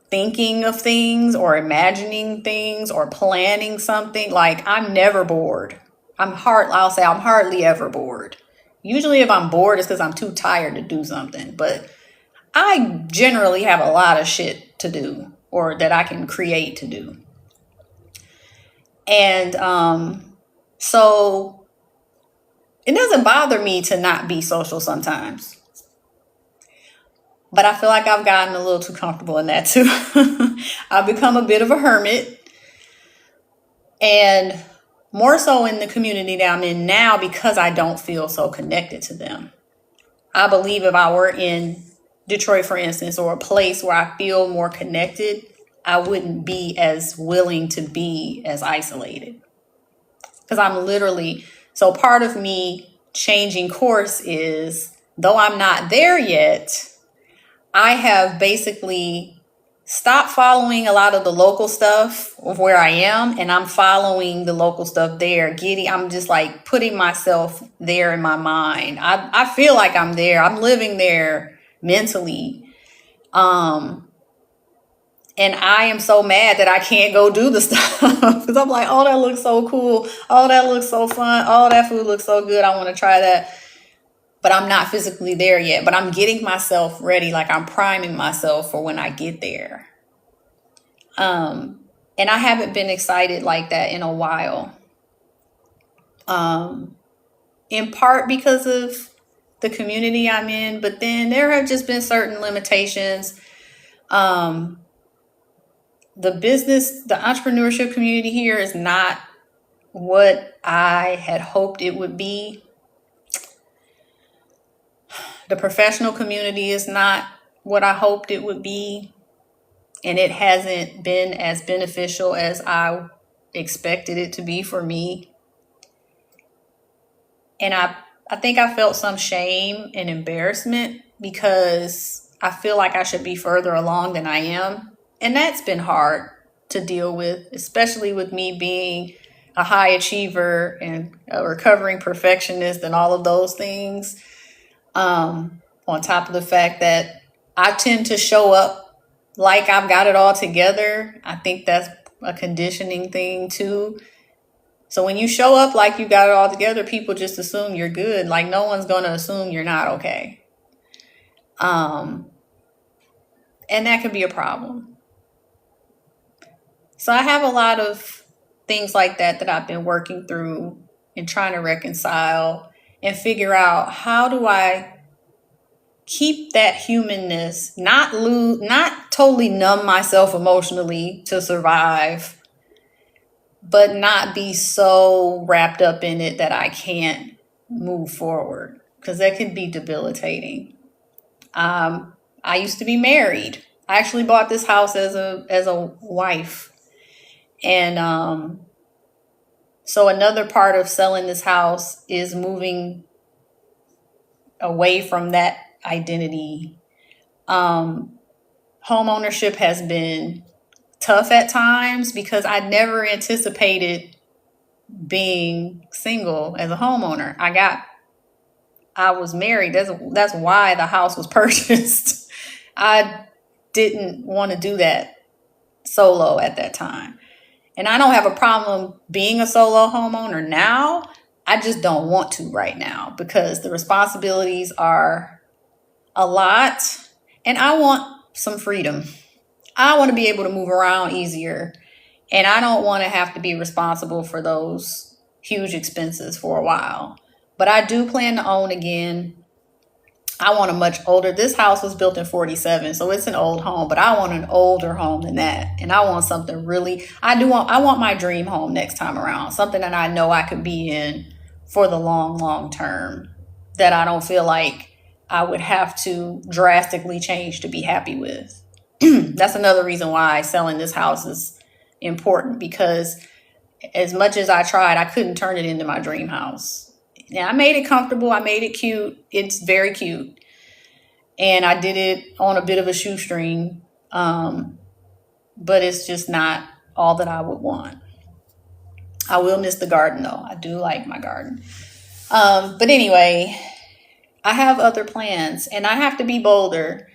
thinking of things or imagining things or planning something. Like, I'm never bored. I'll say I'm hardly ever bored. Usually if I'm bored, it's because I'm too tired to do something. But I generally have a lot of shit to do or that I can create to do. And so it doesn't bother me to not be social sometimes. But I feel like I've gotten a little too comfortable in that too. I've become a bit of a hermit. And more so in the community that I'm in now because I don't feel so connected to them. I believe if I were in Detroit, for instance, or a place where I feel more connected, I wouldn't be as willing to be as isolated. Because so part of me changing course is, though I'm not there yet, I have basically stopped following a lot of the local stuff of where I am, and I'm following the local stuff there. I'm just like putting myself there in my mind. I feel like I'm there. I'm living there mentally. And I am so mad that I can't go do the stuff because I'm like, oh, that looks so cool. Oh, that looks so fun. Oh, that food looks so good. I want to try that. But I'm not physically there yet. But I'm getting myself ready. Like, I'm priming myself for when I get there. And I haven't been excited like that in a while. In part because of the community I'm in. But then there have just been certain limitations. The entrepreneurship community here is not what I had hoped it would be. The professional community is not what I hoped it would be. And it hasn't been as beneficial as I expected it to be for me. And I think I felt some shame and embarrassment because I feel like I should be further along than I am. And that's been hard to deal with, especially with me being a high achiever and a recovering perfectionist and all of those things. On top of the fact that I tend to show up like I've got it all together. I think that's a conditioning thing too. So when you show up like you got it all together, people just assume you're good. Like, no one's going to assume you're not okay. And that could be a problem. So I have a lot of things like that I've been working through and trying to reconcile and figure out, how do I keep that humanness, not totally numb myself emotionally to survive, but not be so wrapped up in it that I can't move forward, because that can be debilitating. I used to be married. I actually bought this house as a wife. And so another part of selling this house is moving away from that identity. Home ownership has been tough at times because I never anticipated being single as a homeowner. I was married. That's why the house was purchased. I didn't want to do that solo at that time. And I don't have a problem being a solo homeowner now. I just don't want to right now because the responsibilities are a lot and I want some freedom. I want to be able to move around easier, and I don't want to have to be responsible for those huge expenses for a while. But I do plan to own again. I want a much older. This house was built in 47, so it's an old home, but I want an older home than that. And I want something really, I want my dream home next time around. Something that I know I could be in for the long, long term, that I don't feel like I would have to drastically change to be happy with. That's another reason why selling this house is important, because as much as I tried, I couldn't turn it into my dream house. Yeah, I made it comfortable. I made it cute. It's very cute. And I did it on a bit of a shoestring. But it's just not all that I would want. I will miss the garden though. I do like my garden. But anyway, I have other plans, and I have to be bolder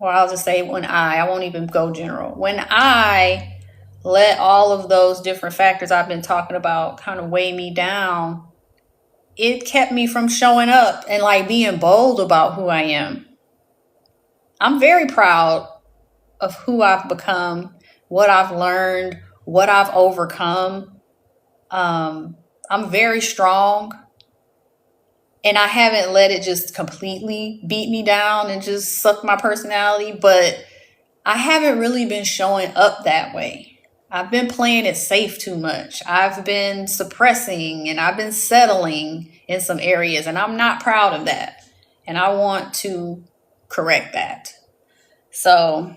I'll just say I won't even go general. When I let all of those different factors I've been talking about kind of weigh me down, it kept me from showing up and like being bold about who I am. I'm very proud of who I've become, what I've learned, what I've overcome. I'm very strong, and I haven't let it just completely beat me down and just suck my personality, but I haven't really been showing up that way. I've been playing it safe too much. I've been suppressing and I've been settling in some areas, and I'm not proud of that. And I want to correct that. So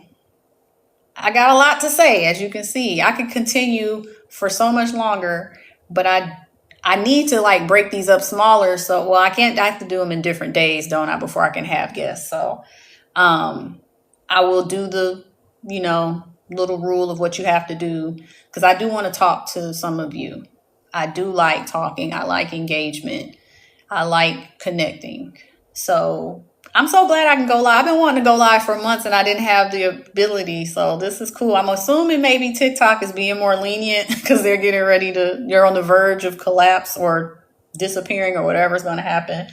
I got a lot to say, as you can see. I could continue for so much longer, but I need to like break these up smaller. So, I have to do them in different days, don't I, before I can have guests. So I will do the, little rule of what you have to do, because I do want to talk to some of you. I do like talking. I like engagement. I like connecting. So I'm so glad I can go live. I've been wanting to go live for months, and I didn't have the ability. So this is cool. I'm assuming maybe TikTok is being more lenient because they're on the verge of collapse or disappearing or whatever's going to happen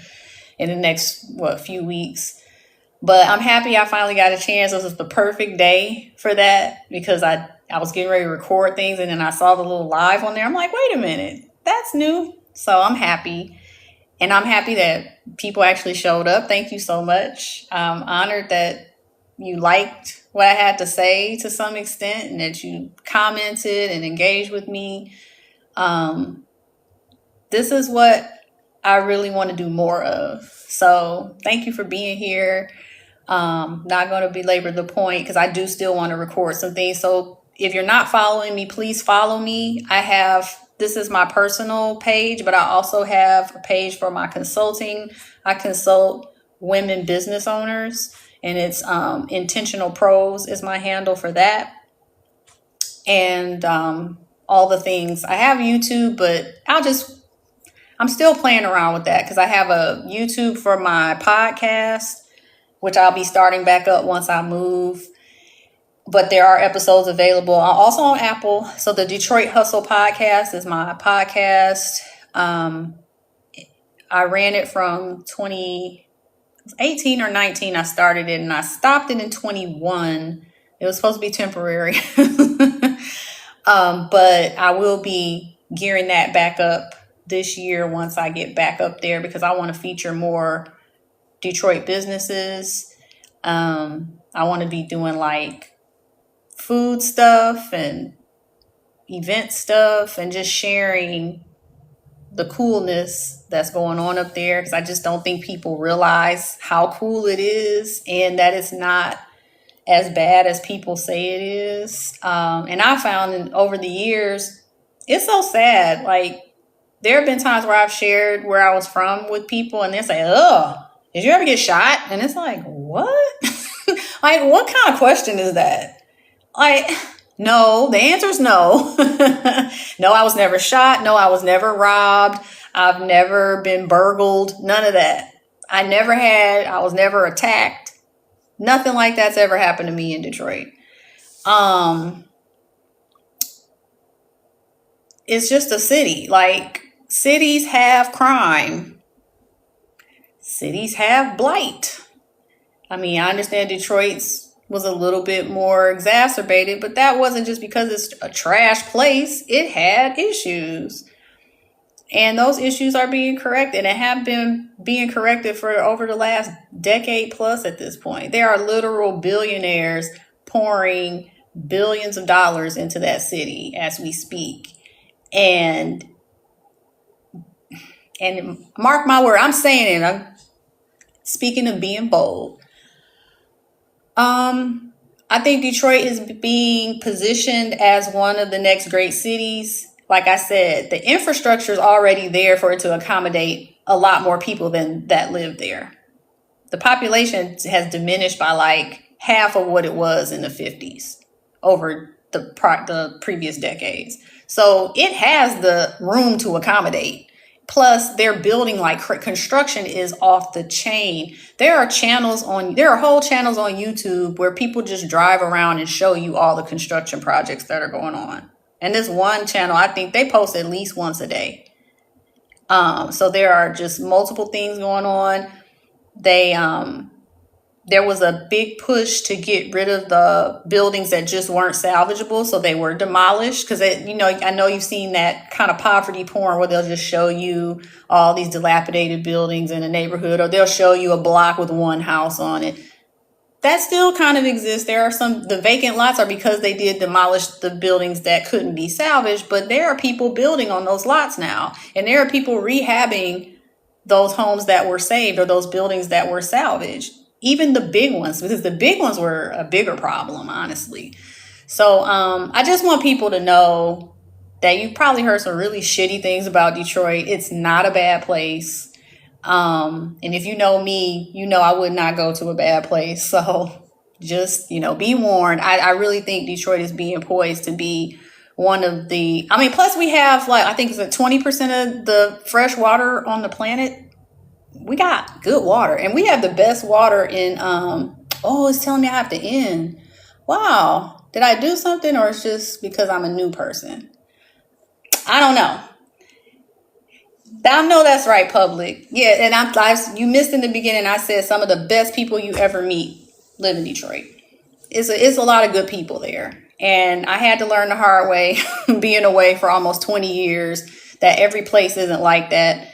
in the next, few weeks. But I'm happy I finally got a chance. This was the perfect day for that, because I was getting ready to record things, and then I saw the little live on there. I'm like, wait a minute, that's new. So I'm happy. And I'm happy that people actually showed up. Thank you so much. I'm honored that you liked what I had to say to some extent, and that you commented and engaged with me. This is what I really want to do more of. So thank you for being here. Not going to belabor the point, because I do still want to record some things. So if you're not following me, please follow me. This is my personal page, but I also have a page for my consulting. I consult women business owners, and it's Intentional Pros is my handle for that. And all the things. I have YouTube, but I'm still playing around with that, because I have a YouTube for my podcast, which I'll be starting back up once I move. But there are episodes available also on Apple. So the Detroit Hustle podcast is my podcast. I ran it from 2018 or 19. I started it, and I stopped it in 21. It was supposed to be temporary. But I will be gearing that back up this year once I get back up there, because I want to feature more Detroit businesses. I want to be doing like food stuff and event stuff, and just sharing the coolness that's going on up there, because I just don't think people realize how cool it is, and that it's not as bad as people say it is. And I found over the years, it's so sad. Like, there have been times where I've shared where I was from with people, and they say, "Oh, did you ever get shot?" And it's like, what? Like, what kind of question is that? Like, no, the answer is no. No, I was never shot. No, I was never robbed. I've never been burgled. None of that. I was never attacked. Nothing like that's ever happened to me in Detroit. It's just a city. Like, cities have crime. Cities have blight. I mean, I understand Detroit's was a little bit more exacerbated, but that wasn't just because it's a trash place. It had issues. And those issues are being corrected and have been being corrected for over the last decade plus at this point. There are literal billionaires pouring billions of dollars into that city as we speak. And mark my word, I'm saying it. I'm speaking of being bold. I think Detroit is being positioned as one of the next great cities. Like I said, the infrastructure is already there for it to accommodate a lot more people than that live there. The population has diminished by like half of what it was in the 50s over the previous decades. So it has the room to accommodate. Plus, they're building like construction is off the chain. There are whole channels on YouTube where people just drive around and show you all the construction projects that are going on. And this one channel, I think they post at least once a day. So there are just multiple things going on. There was a big push to get rid of the buildings that just weren't salvageable. So they were demolished because, I know you've seen that kind of poverty porn where they'll just show you all these dilapidated buildings in a neighborhood, or they'll show you a block with one house on it. That still kind of exists. The vacant lots are because they did demolish the buildings that couldn't be salvaged, but there are people building on those lots now. And there are people rehabbing those homes that were saved or those buildings that were salvaged. Even the big ones, because the big ones were a bigger problem, honestly. So I just want people to know that you've probably heard some really shitty things about Detroit. It's not a bad place. And if you know me, you know I would not go to a bad place. So just, be warned. I really think Detroit is being poised to be one of the, plus we have I think it's 20% of the fresh water on the planet. We got good water, and we have the best water in, it's telling me I have to end. Wow. Did I do something, or it's just because I'm a new person? I don't know. I know that's right, public. Yeah, and you missed in the beginning, I said some of the best people you ever meet live in Detroit. It's a lot of good people there. And I had to learn the hard way, being away for almost 20 years, that every place isn't like that.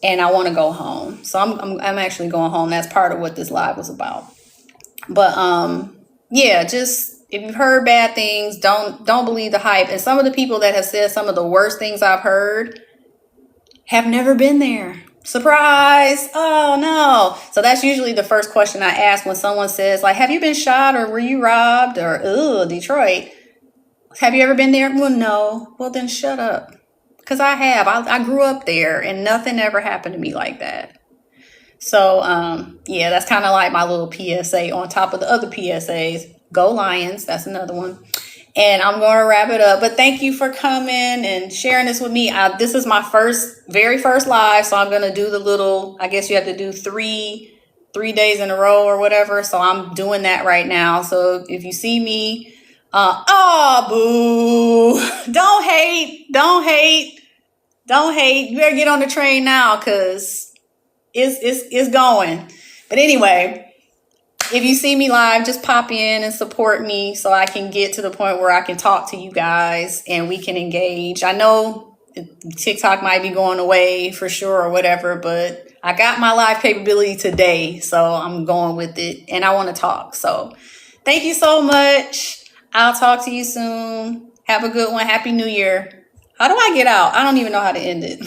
And I want to go home. So I'm actually going home. That's part of what this live was about. But just if you've heard bad things, don't believe the hype. And some of the people that have said some of the worst things I've heard have never been there. Surprise. Oh no. So that's usually the first question I ask when someone says, like, have you been shot, or were you robbed, or Detroit? Have you ever been there? Well, no. Well, then shut up. Because I have. I grew up there and nothing ever happened to me like that. So, that's kind of like my little PSA on top of the other PSAs. Go Lions. That's another one. And I'm going to wrap it up. But thank you for coming and sharing this with me. This is my very first live. So I'm going to do the little, I guess you have to do three days in a row or whatever. So I'm doing that right now. So if you see me, boo. Don't hate. You better get on the train now, because it's going. But anyway, if you see me live, just pop in and support me so I can get to the point where I can talk to you guys and we can engage. I know TikTok might be going away for sure or whatever, but I got my live capability today, so I'm going with it and I want to talk. So thank you so much. I'll talk to you soon. Have a good one. Happy New Year. How do I get out? I don't even know how to end it.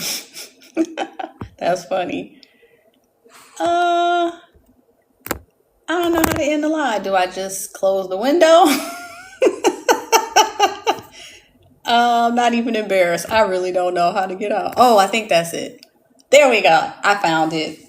That's funny. I don't know how to end the live. Do I just close the window? I'm not even embarrassed. I really don't know how to get out. Oh, I think that's it. There we go. I found it.